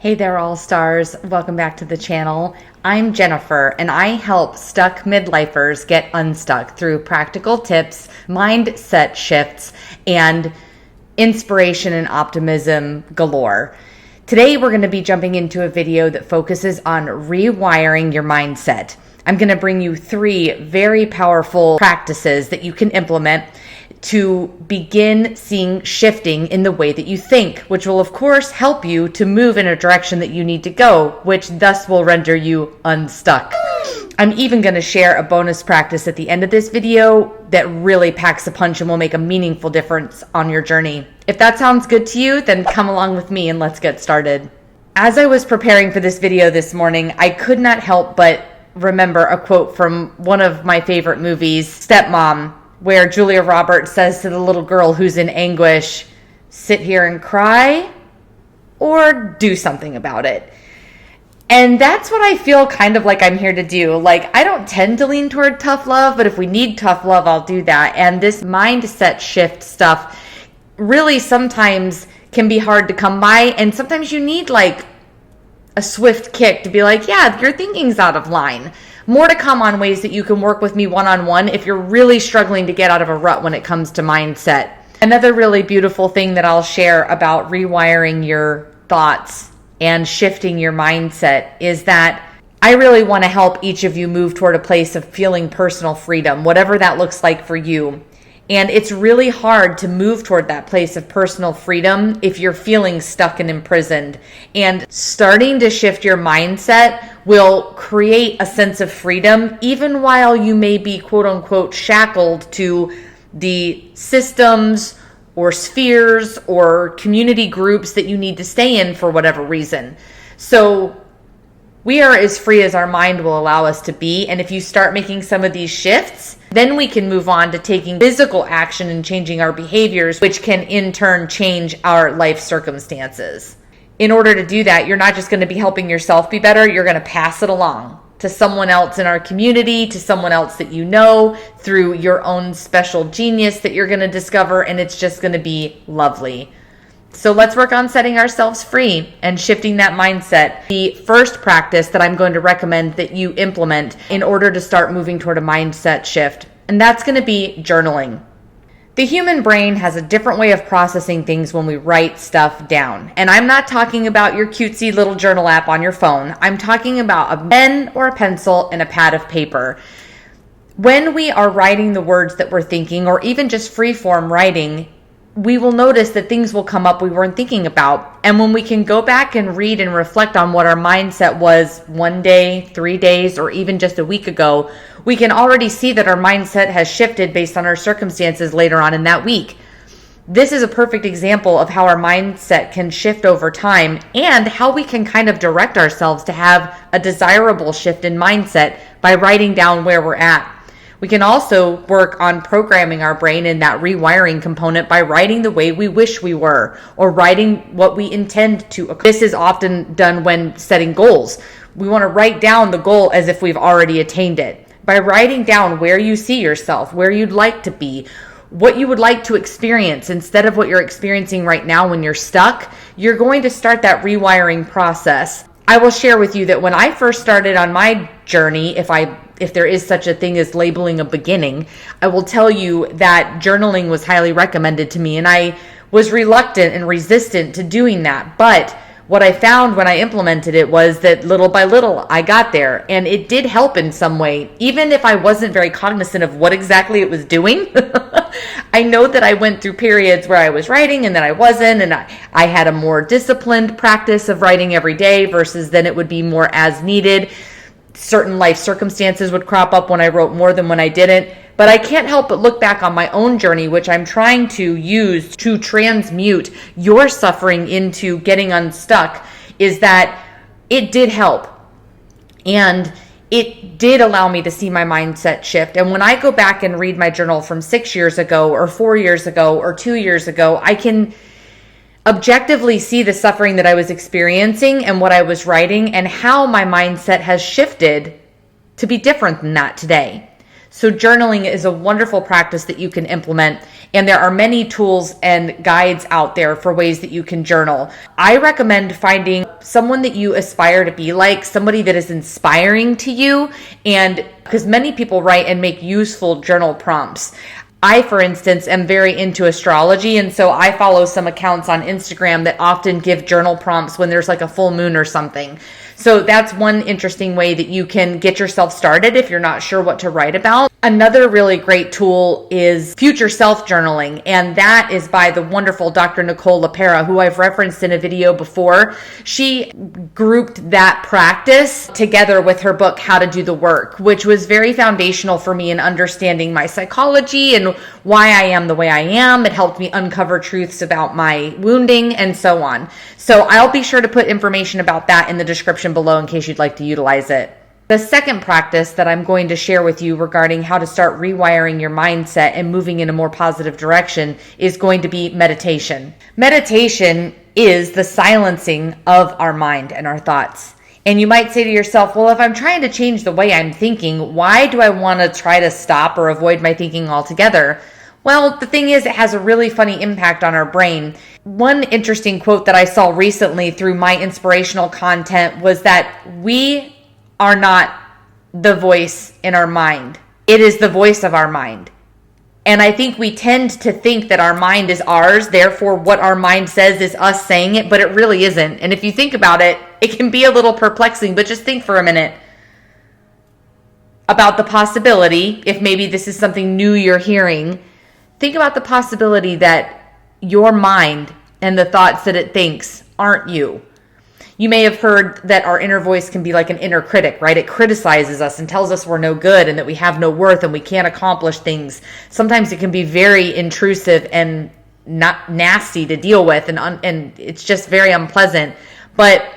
Hey there, all stars. Welcome back to the channel. I'm Jennifer, and I help stuck midlifers get unstuck through practical tips, mindset shifts, and inspiration and optimism galore. Today, we're going to be jumping into a video that focuses on rewiring your mindset. I'm going to bring you 3 very powerful practices that you can implement to begin seeing shifting in the way that you think, which will of course help you to move in a direction that you need to go, which thus will render you unstuck. I'm even going to share a bonus practice at the end of this video that really packs a punch and will make a meaningful difference on your journey. If that sounds good to you, then come along with me and let's get started. As I was preparing for this video this morning, I could not help but remember a quote from one of my favorite movies, Stepmom, where Julia Roberts says to the little girl who's in anguish, sit here and cry or do something about it. And that's what I feel kind of like I'm here to do. Like, I don't tend to lean toward tough love, but if we need tough love, I'll do that. And this mindset shift stuff really sometimes can be hard to come by. And sometimes you need like a swift kick to be like, yeah, your thinking's out of line. More to come on ways that you can work with me one-on-one if you're really struggling to get out of a rut when it comes to mindset. Another really beautiful thing that I'll share about rewiring your thoughts and shifting your mindset is that I really want to help each of you move toward a place of feeling personal freedom, whatever that looks like for you. And it's really hard to move toward that place of personal freedom if you're feeling stuck and imprisoned. And starting to shift your mindset will create a sense of freedom, even while you may be quote unquote shackled to the systems or spheres or community groups that you need to stay in for whatever reason. So we are as free as our mind will allow us to be. And if you start making some of these shifts, then we can move on to taking physical action and changing our behaviors, which can in turn change our life circumstances. In order to do that, you're not just going to be helping yourself be better, you're going to pass it along to someone else in our community, to someone else that you know, through your own special genius that you're going to discover, and it's just going to be lovely. So let's work on setting ourselves free and shifting that mindset. The first practice that I'm going to recommend that you implement in order to start moving toward a mindset shift, and that's going to be journaling. The human brain has a different way of processing things when we write stuff down. And I'm not talking about your cutesy little journal app on your phone. I'm talking about a pen or a pencil and a pad of paper. When we are writing the words that we're thinking, or even just free form writing, we will notice that things will come up we weren't thinking about. And when we can go back and read and reflect on what our mindset was one day, 3 days, or even just a week ago, we can already see that our mindset has shifted based on our circumstances later on in that week. This is a perfect example of how our mindset can shift over time and how we can kind of direct ourselves to have a desirable shift in mindset by writing down where we're at. We can also work on programming our brain in that rewiring component by writing the way we wish we were, or writing what we intend to occur. This is often done when setting goals. We want to write down the goal as if we've already attained it. By writing down where you see yourself, where you'd like to be, what you would like to experience instead of what you're experiencing right now when you're stuck, you're going to start that rewiring process. I will share with you that when I first started on my journey, if there is such a thing as labeling a beginning, I will tell you that journaling was highly recommended to me, and I was reluctant and resistant to doing that. But what I found when I implemented it was that little by little I got there, and it did help in some way. Even if I wasn't very cognizant of what exactly it was doing, I know that I went through periods where I was writing and then I wasn't, and I had a more disciplined practice of writing every day versus then it would be more as needed. Certain life circumstances would crop up when I wrote more than when I didn't. But I can't help but look back on my own journey, which I'm trying to use to transmute your suffering into getting unstuck, is that it did help. And it did allow me to see my mindset shift. And when I go back and read my journal from 6 years ago or 4 years ago or 2 years ago, I can objectively see the suffering that I was experiencing and what I was writing and how my mindset has shifted to be different than that today. So journaling is a wonderful practice that you can implement. And there are many tools and guides out there for ways that you can journal. I recommend finding someone that you aspire to be like, somebody that is inspiring to you. And because many people write and make useful journal prompts. I, for instance, am very into astrology, and so I follow some accounts on Instagram that often give journal prompts when there's like a full moon or something. So that's one interesting way that you can get yourself started if you're not sure what to write about. Another really great tool is future self journaling, and that is by the wonderful Dr. Nicole LaPera, who I've referenced in a video before. She grouped that practice together with her book, How to Do the Work, which was very foundational for me in understanding my psychology and why I am the way I am. It helped me uncover truths about my wounding and so on. So I'll be sure to put information about that in the description below in case you'd like to utilize it. The second practice that I'm going to share with you regarding how to start rewiring your mindset and moving in a more positive direction is going to be meditation. Meditation is the silencing of our mind and our thoughts. And you might say to yourself, well, if I'm trying to change the way I'm thinking, why do I want to try to stop or avoid my thinking altogether? Well, the thing is, it has a really funny impact on our brain. One interesting quote that I saw recently through my inspirational content was that we are not the voice in our mind. It is the voice of our mind. And I think we tend to think that our mind is ours, therefore what our mind says is us saying it, but it really isn't. And if you think about it, it can be a little perplexing, but just think for a minute about the possibility, if maybe this is something new you're hearing, think about the possibility that your mind and the thoughts that it thinks aren't you. You may have heard that our inner voice can be like an inner critic, right? It criticizes us and tells us we're no good and that we have no worth and we can't accomplish things. Sometimes it can be very intrusive and not nasty to deal with, and it's just very unpleasant. But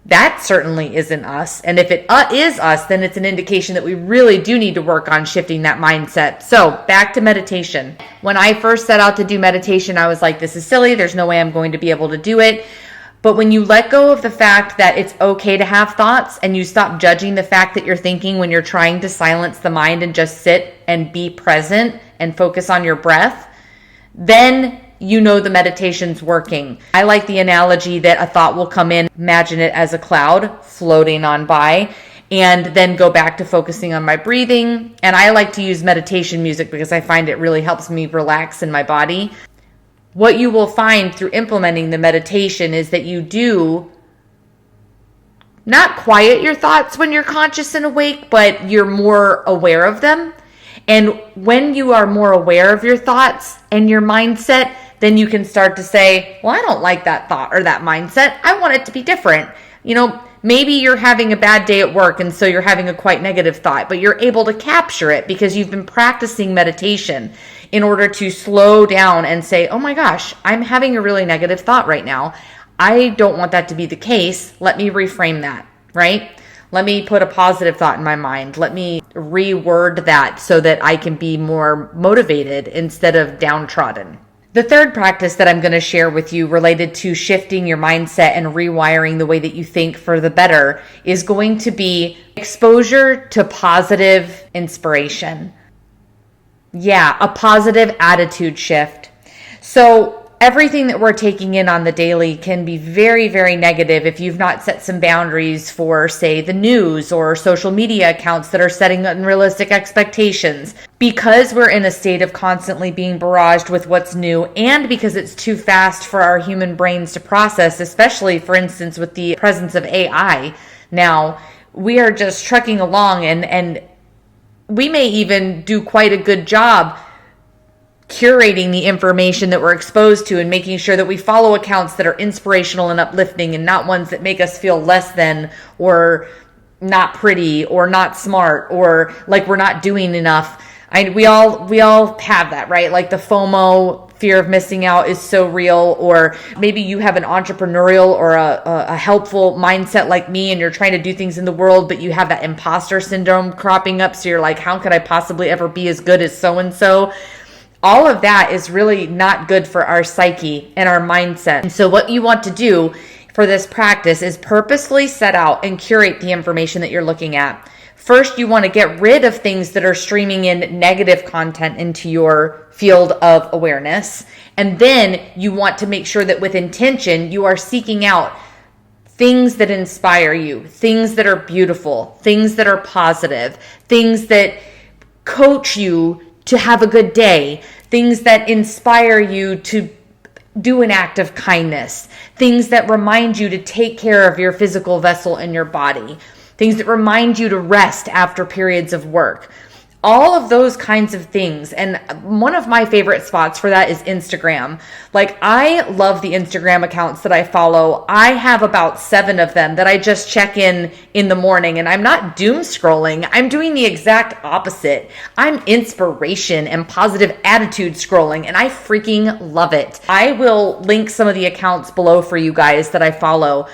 that certainly isn't us. And if it is us, then it's an indication that we really do need to work on shifting that mindset. So back to meditation. When I first set out to do meditation, I was like, this is silly. There's no way I'm going to be able to do it. But when you let go of the fact that it's okay to have thoughts and you stop judging the fact that you're thinking when you're trying to silence the mind and just sit and be present and focus on your breath, then you know the meditation's working. I like the analogy that a thought will come in, imagine it as a cloud floating on by, and then go back to focusing on my breathing. And I like to use meditation music because I find it really helps me relax in my body. What you will find through implementing the meditation is that you do not quiet your thoughts when you're conscious and awake, but you're more aware of them. And when you are more aware of your thoughts and your mindset, then you can start to say, well, I don't like that thought or that mindset. I want it to be different. You know, maybe you're having a bad day at work and so you're having a quite negative thought, but you're able to capture it because you've been practicing meditation in order to slow down and say, oh my gosh, I'm having a really negative thought right now. I don't want that to be the case. Let me reframe that, right? Let me put a positive thought in my mind. Let me reword that so that I can be more motivated instead of downtrodden. The third practice that I'm going to share with you related to shifting your mindset and rewiring the way that you think for the better is going to be exposure to positive inspiration. Yeah, a positive attitude shift. So everything that we're taking in on the daily can be very, very negative if you've not set some boundaries for, say, the news or social media accounts that are setting unrealistic expectations. Because we're in a state of constantly being barraged with what's new, and because it's too fast for our human brains to process, especially, for instance, with the presence of AI now, we are just trucking along and we may even do quite a good job curating the information that we're exposed to and making sure that we follow accounts that are inspirational and uplifting and not ones that make us feel less than or not pretty or not smart or like we're not doing enough. We all have that, right? Like the FOMO, fear of missing out, is so real. Or maybe you have an entrepreneurial or a helpful mindset like me and you're trying to do things in the world, but you have that imposter syndrome cropping up. So you're like, how could I possibly ever be as good as so-and-so? All of that is really not good for our psyche and our mindset. And so what you want to do for this practice is purposefully set out and curate the information that you're looking at. First, you want to get rid of things that are streaming in negative content into your field of awareness. And then you want to make sure that with intention, you are seeking out things that inspire you, things that are beautiful, things that are positive, things that coach you to have a good day, things that inspire you to do an act of kindness, things that remind you to take care of your physical vessel and your body, things that remind you to rest after periods of work. All of those kinds of things. And one of my favorite spots for that is Instagram. Like, I love the Instagram accounts that I follow. I have about 7 of them that I just check in the morning, and I'm not doom scrolling. I'm doing the exact opposite. I'm inspiration and positive attitude scrolling, and I freaking love it. I will link some of the accounts below for you guys that I follow,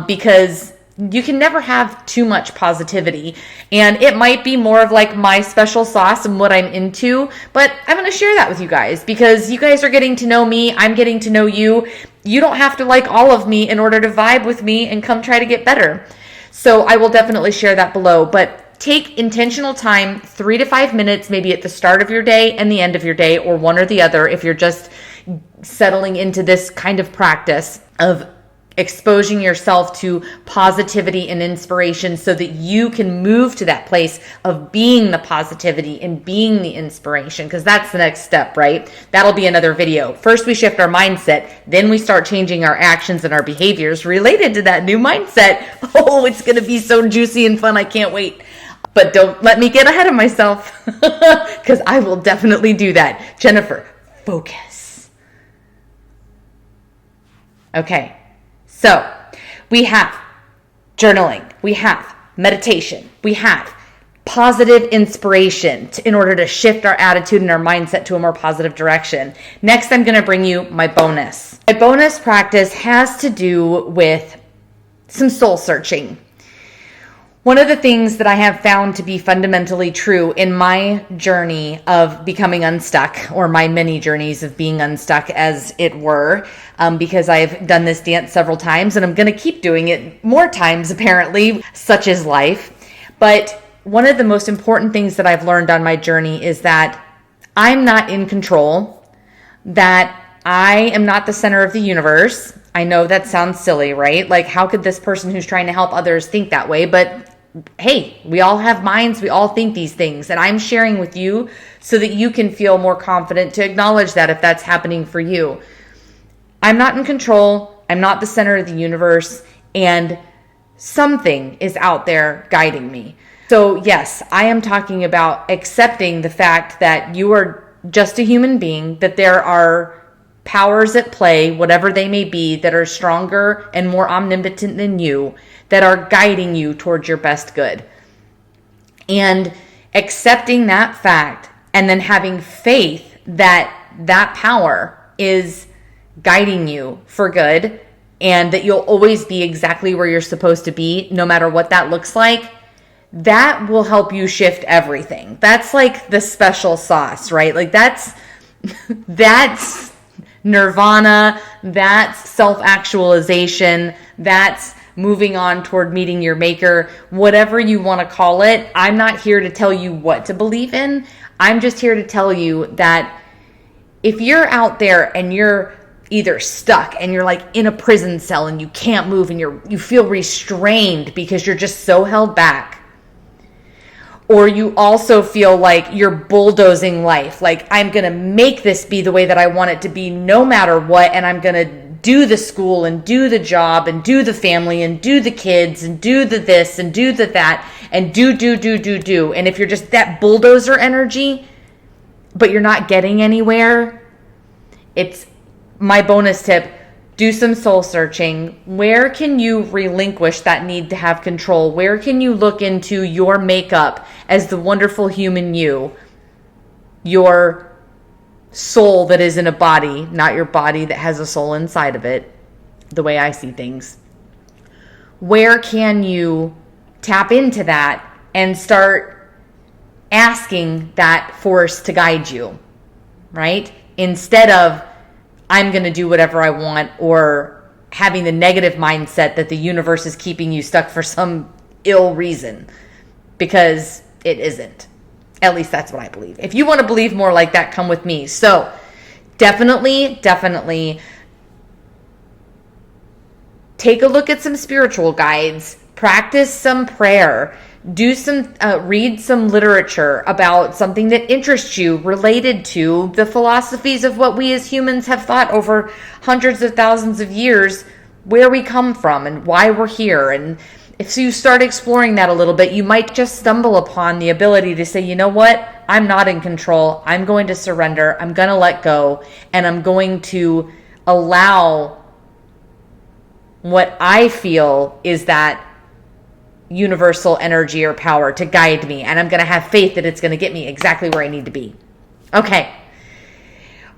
because you can never have too much positivity, and it might be more of like my special sauce and what I'm into, but I'm going to share that with you guys because you guys are getting to know me. I'm getting to know you. You don't have to like all of me in order to vibe with me and come try to get better. So I will definitely share that below, but take intentional time, 3 to 5 minutes, maybe at the start of your day and the end of your day, or one or the other if you're just settling into this kind of practice of exposing yourself to positivity and inspiration so that you can move to that place of being the positivity and being the inspiration, because that's the next step, right? That'll be another video. First, we shift our mindset, then we start changing our actions and our behaviors related to that new mindset. Oh, it's going to be so juicy and fun. I can't wait. But don't let me get ahead of myself because I will definitely do that. Jennifer, focus. Okay. So we have journaling, we have meditation, we have positive inspiration in order to shift our attitude and our mindset to a more positive direction. Next, I'm going to bring you my bonus. My bonus practice has to do with some soul searching. One of the things that I have found to be fundamentally true in my journey of becoming unstuck, or my many journeys of being unstuck as it were, because I've done this dance several times and I'm going to keep doing it more times apparently, such is life. But one of the most important things that I've learned on my journey is that I'm not in control, that I am not the center of the universe. I know that sounds silly, right? Like, how could this person who's trying to help others think that way? But hey, we all have minds. We all think these things. And I'm sharing with you so that you can feel more confident to acknowledge that if that's happening for you. I'm not in control. I'm not the center of the universe. And something is out there guiding me. So yes, I am talking about accepting the fact that you are just a human being, that there are powers at play, whatever they may be, that are stronger and more omnipotent than you, that are guiding you towards your best good. And accepting that fact and then having faith that that power is guiding you for good and that you'll always be exactly where you're supposed to be, no matter what that looks like, that will help you shift everything. That's like the special sauce, right? Like that's nirvana, that's self-actualization, that's moving on toward meeting your maker, whatever you want to call it. I'm not here to tell you what to believe in. I'm just here to tell you that if you're out there and you're either stuck and you're like in a prison cell and you can't move and you feel restrained because you're just so held back, or you also feel like you're bulldozing life, like I'm going to make this be the way that I want it to be no matter what, and I'm going to do the school and do the job and do the family and do the kids and do the this and do the that and do. And if you're just that bulldozer energy, but you're not getting anywhere, it's my bonus tip. Do some soul searching. Where can you relinquish that need to have control? Where can you look into your makeup as the wonderful human you, your soul that is in a body, not your body that has a soul inside of it, the way I see things? Where can you tap into that and start asking that force to guide you, right? Instead of I'm going to do whatever I want, or having the negative mindset that the universe is keeping you stuck for some ill reason. because it isn't. At least that's what I believe. If you want to believe more like that, come with me. So definitely take a look at some spiritual guides, practice some prayer, read some literature about something that interests you related to the philosophies of what we as humans have thought over hundreds of thousands of years, where we come from and why we're here. And if you start exploring that a little bit, you might just stumble upon the ability to say, you know what? I'm not in control. I'm going to surrender. I'm going to let go. And I'm going to allow what I feel is that universal energy or power to guide me. And I'm going to have faith that it's going to get me exactly where I need to be. Okay.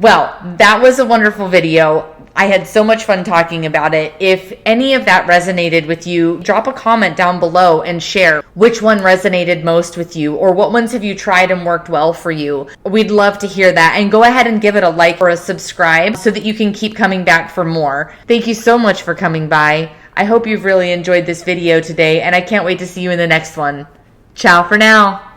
Well, that was a wonderful video. I had so much fun talking about it. If any of that resonated with you, drop a comment down below and share which one resonated most with you, or what ones have you tried and worked well for you. We'd love to hear that. And go ahead and give it a like or a subscribe so that you can keep coming back for more. Thank you so much for coming by. I hope you've really enjoyed this video today, and I can't wait to see you in the next one. Ciao for now.